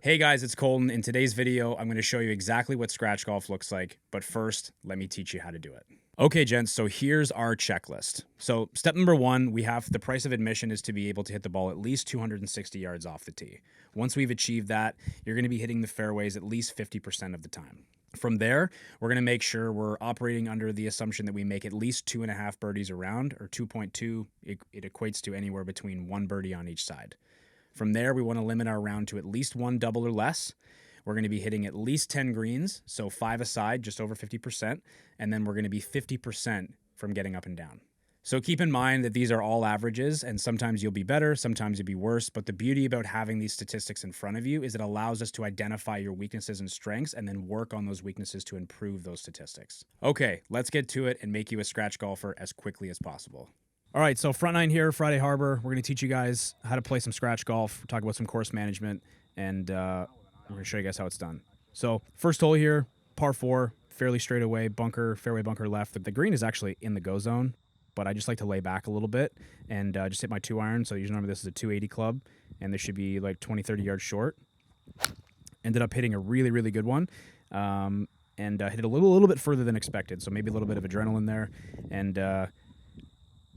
Hey guys, it's Colton. In today's video, I'm going to show you exactly what scratch golf looks like, but first, let me teach you how to do it. Okay, gents, so here's our checklist. So step number one, we have the price of admission is to be able to hit the ball at least 260 yards off the tee. Once we've achieved that, you're going to be hitting the fairways at least 50% of the time. From there, we're going to make sure we're operating under the assumption that we make at least 2.5 birdies around, or 2.2. It equates to anywhere between one birdie on each side. From there, we want to limit our round to at least one double or less. We're going to be hitting at least 10 greens, so 5 aside, just over 50%, and then we're going to be 50% from getting up and down. So keep in mind that these are all averages, and sometimes you'll be better, sometimes you'll be worse, but the beauty about having these statistics in front of you is it allows us to identify your weaknesses and strengths and then work on those weaknesses to improve those statistics. Okay, let's get to it and make you a scratch golfer as quickly as possible. All right, so front nine here, Friday Harbor. We're going to teach you guys how to play some scratch golf, talk about some course management, and we're going to show you guys how it's done. So first hole here, par 4, fairly straight away, bunker, fairway bunker left. The green is actually in the go zone, but I just like to lay back a little bit and just hit my 2-iron. So usually remember this is a 280 club, and this should be like 20, 30 yards short. Ended up hitting a really, really good one. And hit it a little bit further than expected, so maybe a little bit of adrenaline there, and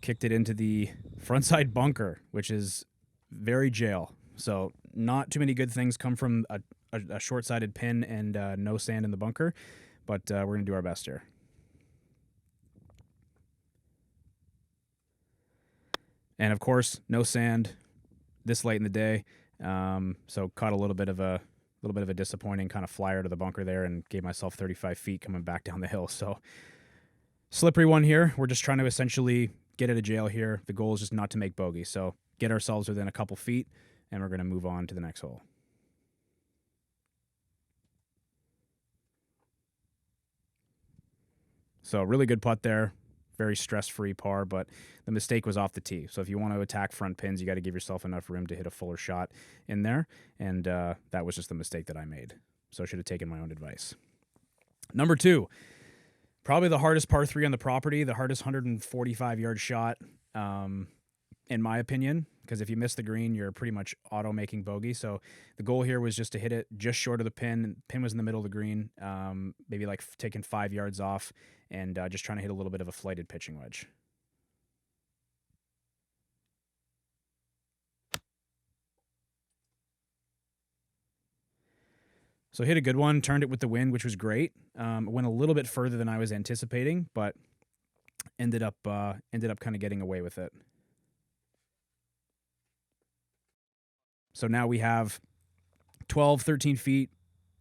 kicked it into the frontside bunker, which is very jail. So not too many good things come from a short-sided pin and no sand in the bunker, but we're going to do our best here. And of course, no sand this late in the day, so caught a little bit of a disappointing kind of flyer to the bunker there and gave myself 35 feet coming back down the hill. So slippery one here. We're just trying to essentially get out of jail here. The goal is just not to make bogey. So get ourselves within a couple feet, and we're going to move on to the next hole. So really good putt there. Very stress-free par, but the mistake was off the tee. So if you want to attack front pins, you got to give yourself enough room to hit a fuller shot in there. And that was just the mistake that I made. So I should have taken my own advice. Number 2. Probably the hardest par 3 on the property, the hardest 145-yard shot, in my opinion, because if you miss the green, you're pretty much auto-making bogey. So the goal here was just to hit it just short of the pin. Pin was in the middle of the green, maybe like taking 5 yards off, and just trying to hit a little bit of a flighted pitching wedge. So hit a good one, turned it with the wind, which was great. It went a little bit further than I was anticipating, but ended up kind of getting away with it. So now we have 12, 13 feet.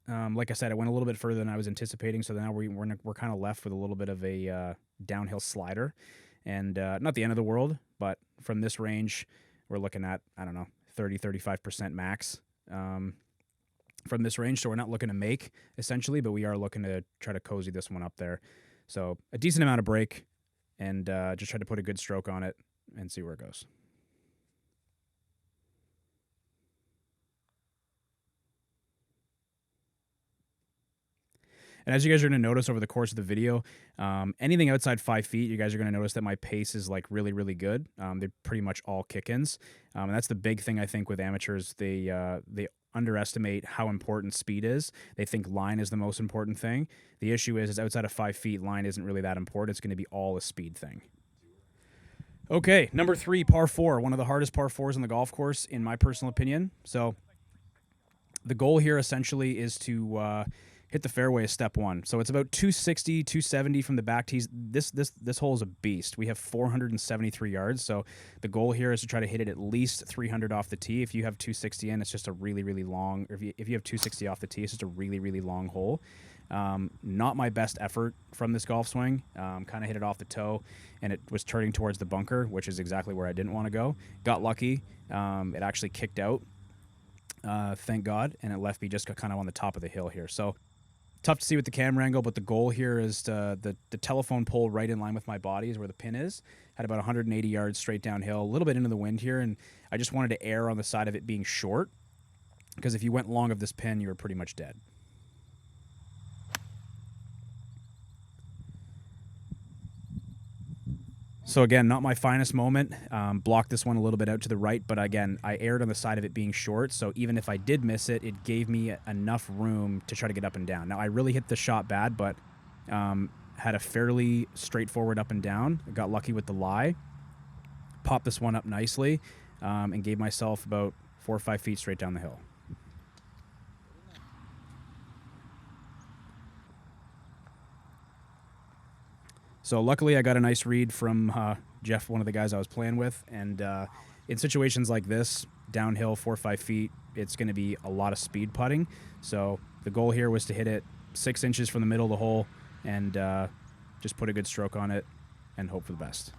Like I said, I went a little bit further than I was anticipating, so now we're kind of left with a little bit of a downhill slider. And not the end of the world, but from this range, we're looking at, I don't know, 30, 35% max. From this range, so we're not looking to make, essentially, but we are looking to try to cozy this one up there. So a decent amount of break, and just try to put a good stroke on it and see where it goes. And as you guys are going to notice over the course of the video, anything outside 5 feet, you guys are going to notice that my pace is like really, really good. They're pretty much all kick-ins. And that's the big thing, I think, with amateurs. They underestimate how important speed is. They think line is the most important thing. The issue is outside of 5 feet, line isn't really that important. It's going to be all a speed thing. Okay, number 3, par 4, one of the hardest par 4s on the golf course, in my personal opinion. So the goal here essentially is to hit the fairway as step 1. So it's about 260, 270 from the back tees. This hole is a beast. We have 473 yards. So the goal here is to try to hit it at least 300 off the tee. If you have 260 in, it's just a really, really long, or if you have 260 off the tee, it's just a really, really long hole. Not my best effort from this golf swing. Kind of hit it off the toe, and it was turning towards the bunker, which is exactly where I didn't want to go. Got lucky. It actually kicked out, thank God, and it left me just kind of on the top of the hill here. So tough to see with the camera angle, but the goal here is the telephone pole right in line with my body is where the pin is. Had about 180 yards straight downhill, a little bit into the wind here, and I just wanted to err on the side of it being short, because if you went long of this pin, you were pretty much dead. So again, not my finest moment. Blocked this one a little bit out to the right, but again, I erred on the side of it being short. So even if I did miss it, it gave me enough room to try to get up and down. Now I really hit the shot bad, but had a fairly straightforward up and down. I got lucky with the lie. Popped this one up nicely, and gave myself about 4 or 5 feet straight down the hill. So luckily I got a nice read from Jeff, one of the guys I was playing with. And in situations like this, downhill 4 or 5 feet, it's going to be a lot of speed putting. So the goal here was to hit it 6 inches from the middle of the hole and just put a good stroke on it and hope for the best.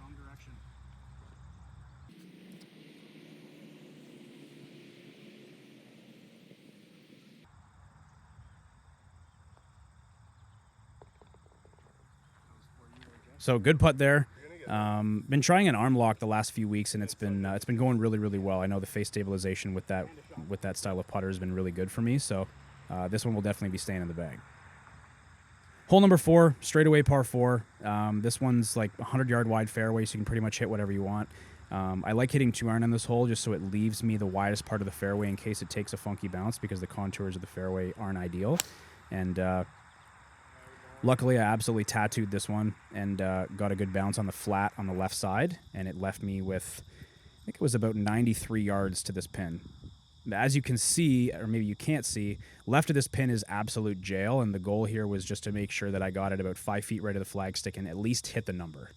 So good putt there. Been trying an arm lock the last few weeks, and it's been going really, really well. I know the face stabilization with that style of putter has been really good for me. So this one will definitely be staying in the bag. Hole number 4, straightaway par 4. This one's like 100-yard wide fairway, so you can pretty much hit whatever you want. I like hitting 2-iron on this hole just so it leaves me the widest part of the fairway in case it takes a funky bounce, because the contours of the fairway aren't ideal. And luckily, I absolutely tattooed this one and got a good bounce on the flat on the left side, and it left me with, I think it was about 93 yards to this pin. As you can see, or maybe you can't see, left of this pin is absolute jail, and the goal here was just to make sure that I got it about 5 feet right of the flagstick and at least hit the number.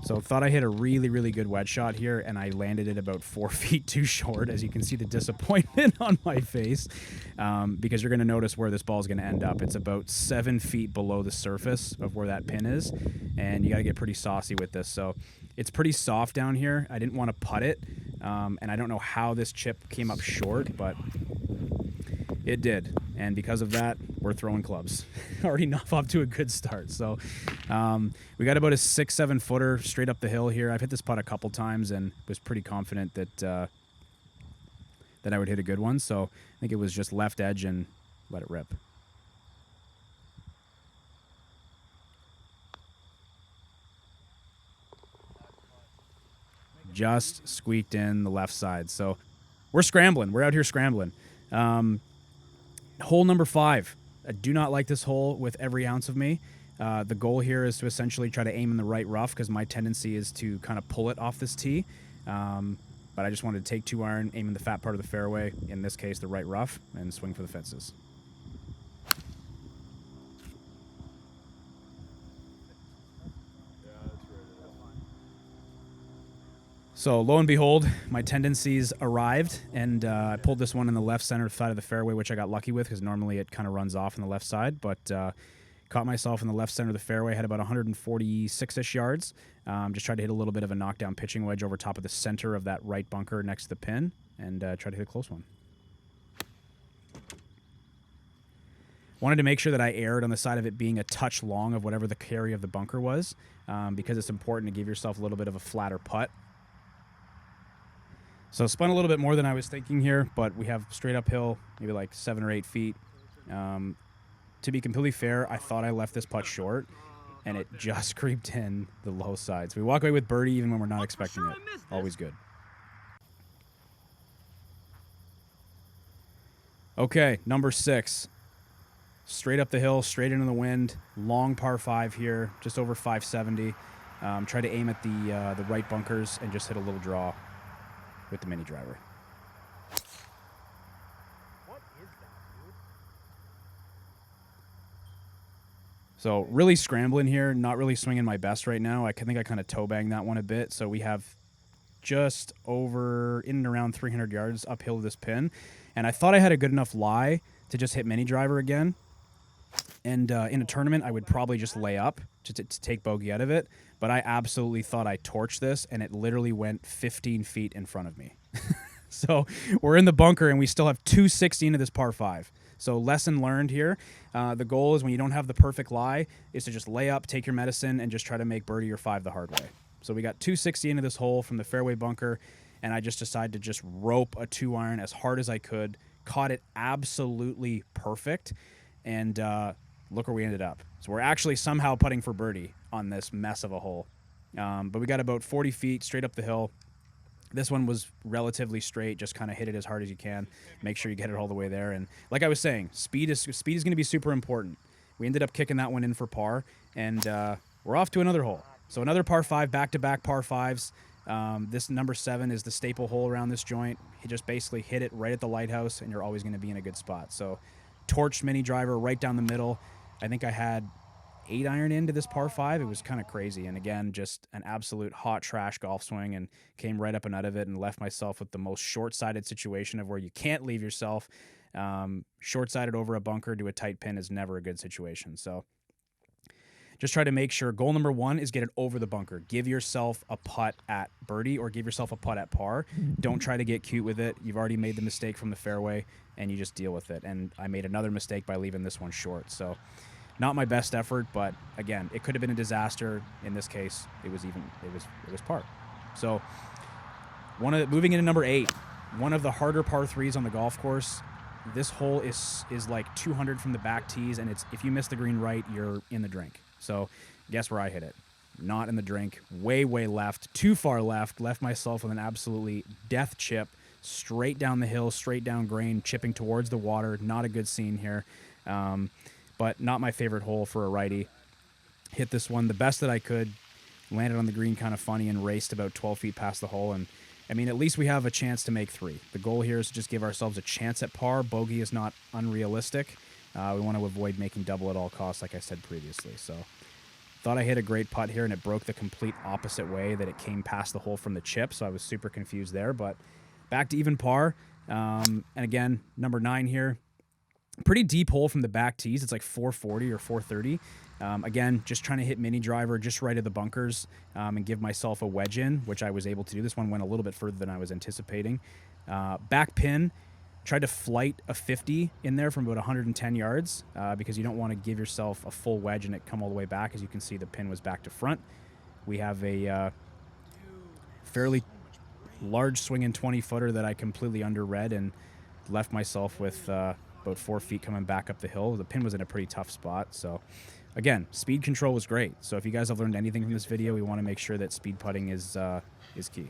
So thought I hit a really, really good wedge shot here, and I landed it about 4 feet too short. As you can see the disappointment on my face, because you're going to notice where this ball is going to end up. It's about 7 feet below the surface of where that pin is, and you got to get pretty saucy with this. So it's pretty soft down here. I didn't want to putt it, and I don't know how this chip came up short, but it did. And because of that, we're throwing clubs. Already not off to a good start. So we got about a 6-7 footer straight up the hill here. I've hit this putt a couple times and was pretty confident that I would hit a good one. So I think it was just left edge and let it rip. Just squeaked in the left side. So we're scrambling. We're out here scrambling. Hole number 5. I do not like this hole with every ounce of me. The goal here is to essentially try to aim in the right rough, because my tendency is to kind of pull it off this tee. But I just wanted to take 2-iron, aim in the fat part of the fairway, in this case the right rough, and swing for the fences. So lo and behold, my tendencies arrived, and I pulled this one in the left center side of the fairway, which I got lucky with because normally it kind of runs off on the left side. But caught myself in the left center of the fairway, had about 146-ish yards. Just tried to hit a little bit of a knockdown pitching wedge over top of the center of that right bunker next to the pin, and tried to hit a close one. Wanted to make sure that I erred on the side of it being a touch long of whatever the carry of the bunker was, because it's important to give yourself a little bit of a flatter putt. So spun a little bit more than I was thinking here, but we have straight uphill, maybe like 7 or 8 feet. To be completely fair, I thought I left this putt short, and it just creeped in the low side. So we walk away with birdie even when we're not expecting it. Always good. Okay, number 6. Straight up the hill, straight into the wind. Long par 5 here, just over 570. Try to aim at the right bunkers and just hit a little draw with the mini driver. What is that, dude? So really scrambling here, not really swinging my best right now. I think I kind of toe banged that one a bit. So we have just over in and around 300 yards uphill to this pin. And I thought I had a good enough lie to just hit mini driver again. And in a tournament, I would probably just lay up to take bogey out of it. But I absolutely thought I torched this, and it literally went 15 feet in front of me. So we're in the bunker, and we still have 260 into this par 5. So lesson learned here. The goal is when you don't have the perfect lie is to just lay up, take your medicine, and just try to make birdie or 5 the hard way. So we got 260 into this hole from the fairway bunker, and I just decided to just rope a 2-iron as hard as I could, caught it absolutely perfect, and look where we ended up. So we're actually somehow putting for birdie on this mess of a hole. But we got about 40 feet straight up the hill. This one was relatively straight. Just kind of hit it as hard as you can. Make sure you get it all the way there. And like I was saying, speed is going to be super important. We ended up kicking that one in for par, and we're off to another hole. So another par 5, back-to-back par 5s. This number 7 is the staple hole around this joint. You just basically hit it right at the lighthouse, and you're always going to be in a good spot. So torched mini driver right down the middle. I think I had 8 iron into this par 5. It was kind of crazy. And again, just an absolute hot trash golf swing, and came right up and out of it and left myself with the most short-sided situation of where you can't leave yourself. Short-sided over a bunker to a tight pin is never a good situation. So just try to make sure goal number 1 is get it over the bunker. Give yourself a putt at birdie or give yourself a putt at par. Don't try to get cute with it. You've already made the mistake from the fairway, and you just deal with it. And I made another mistake by leaving this one short. So not my best effort, but again, it could have been a disaster. In this case, it was par. So moving into number 8, one of the harder par 3s on the golf course. This hole is like 200 from the back tees, and if you miss the green right, you're in the drink. So guess where I hit it? Not in the drink. Way left. Too far left. Left myself with an absolutely death chip straight down the hill, straight down green, chipping towards the water. Not a good scene here. But not my favorite hole for a righty. Hit this one the best that I could, landed on the green kind of funny, and raced about 12 feet past the hole. And I mean, at least we have a chance to make 3. The goal here is to just give ourselves a chance at par. Bogey is not unrealistic. We want to avoid making double at all costs, like I said previously. So thought I hit a great putt here, and it broke the complete opposite way that it came past the hole from the chip. So I was super confused there, but back to even par. And again, number 9 here. Pretty deep hole from the back tees. It's like 440 or 430. Again, just trying to hit mini driver just right of the bunkers, and give myself a wedge in, which I was able to do. This one went a little bit further than I was anticipating. Back pin, tried to flight a 50 in there from about 110 yards because you don't want to give yourself a full wedge and it come all the way back. As you can see, the pin was back to front. We have a fairly large swinging 20-footer that I completely underread and left myself with about 4 feet coming back up the hill. The pin was in a pretty tough spot. So again, speed control was great. So if you guys have learned anything from this video, we want to make sure that speed putting is key.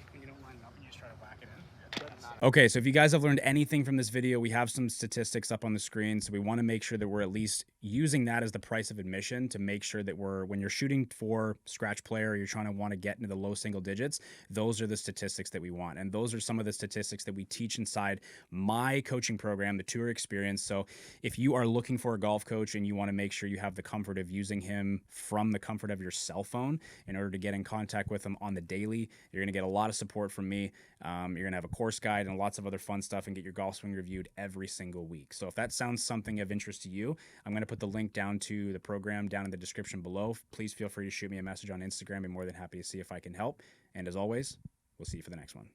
Okay, so if you guys have learned anything from this video, we have some statistics up on the screen. So we want to make sure that we're at least using that as the price of admission to make sure that when you're shooting for scratch play, or you're trying to want to get into the low single digits, those are the statistics that we want. And those are some of the statistics that we teach inside my coaching program, the Tour Experience. So if you are looking for a golf coach and you want to make sure you have the comfort of using him from the comfort of your cell phone in order to get in contact with him on the daily, you're going to get a lot of support from me. You're going to have a course guide and lots of other fun stuff, and get your golf swing reviewed every single week. So if that sounds something of interest to you, I'm going to put the link down to the program down in the description below. Please feel free to shoot me a message on Instagram. I'm more than happy to see if I can help. And as always, we'll see you for the next one.